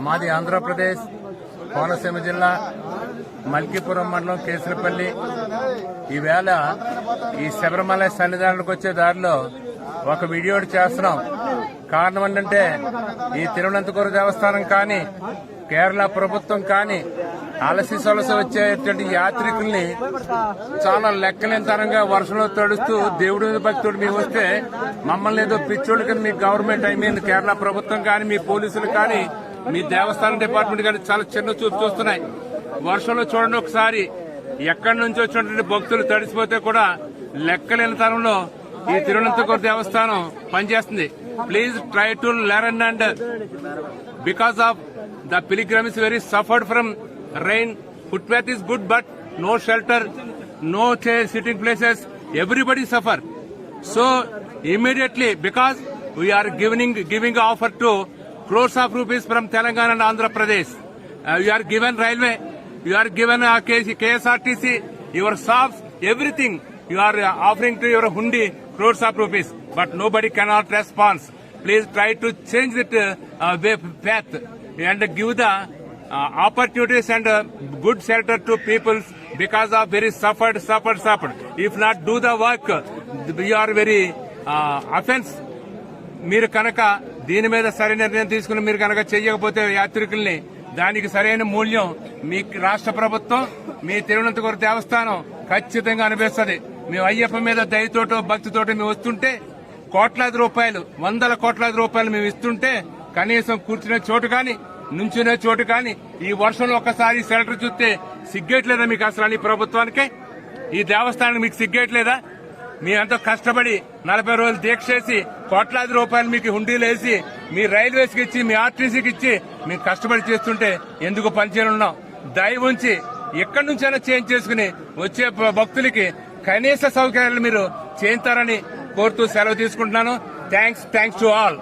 మాది ఆంధ్రప్రదేశ్ కోనసీమ జిల్లా మల్కీపురం మండలం కేసులపల్లి. ఈవేళ ఈ శబరిమల సన్నిధానానికి వచ్చే దారిలో ఒక వీడియో చేస్తున్నాం. కారణం ఏంటంటే ఈ తిరువనంతపురం దేవస్థానం కానీ కేరళ ప్రభుత్వం కానీ అలసి సొలసి వచ్చేటువంటి యాత్రికుల్ని చాలా లెక్కలేనితనంగా వర్షంలో తడుస్తూ దేవుడి భక్తుడు మేము వస్తే మమ్మల్ని ఏదో పిచ్చోళ్ళు కింద మీ గవర్నమెంట్ కేరళ ప్రభుత్వం కానీ మీ పోలీసులు కానీ మీ దేవస్థానం డిపార్ట్మెంట్ కానీ చాలా చిన్న చూపు చూస్తున్నాయి. వర్షంలో చూడండి ఒకసారి, ఎక్కడి నుంచి వచ్చినటువంటి భక్తులు తడిసిపోతే కూడా లెక్కలేనితనంలో ఈ తిరువనంతపురం దేవస్థానం పనిచేస్తుంది. Please try to learn and because of the pilgrim is very suffered from rain. Footpath is good but no shelter, no sitting places, everybody suffer. So immediately, because we are giving offer to crores of rupees from Telangana and Andhra Pradesh, you are given railway, you are given KSRTC, your shops, everything you are offering to your hundi crores of rupees, but nobody cannot respond. Please try to change that path and give the opportunities and good shelter to people because of very suffered. If not do the work, we are very offense. మీరు కనుక దీని మీద సరైన నిర్ణయం తీసుకుని మీరు కనుక చేయకపోతే యాత్రికుల్ని దానికి సరైన మూల్యం మీ రాష్ట్ర ప్రభుత్వం, మీ తిరువనంతపురం దేవస్థానం ఖచ్చితంగా అనిపిస్తుంది. మేము అయ్యప్ప మీద దయతోటో భక్తితోటో మేము వస్తుంటే కోట్లాది రూపాయలు, వందల కోట్లాది రూపాయలు మేము ఇస్తుంటే కనీసం కూర్చునే చోటు కానీ నుంచునే చోటు కానీ ఈ వర్షంలో ఒక్కసారి షెల్టర్ చూస్తే సిగ్గేట్లేదా మీకు అసలు? ఈ ప్రభుత్వానికి, ఈ దేవస్థానానికి మీకు సిగ్గేట్లేదా? మీ అంతా కష్టపడి 40 రోజులు దీక్ష చేసి కోట్లాది రూపాయలు మీకు హుండీలు వేసి మీ రైల్వేస్కి ఇచ్చి మీ ఆర్టీసీకి ఇచ్చి మీకు కష్టపడి చేస్తుంటే ఎందుకు పనిచేయనున్నాం? దయ ఉంచి ఎక్కడి నుంచైనా చేంజ్ చేసుకుని వచ్చే భక్తులకి కనీస సౌకర్యాలు మీరు చేయిస్తారని కోరుతూ సెలవు తీసుకుంటున్నాను. Thanks to all.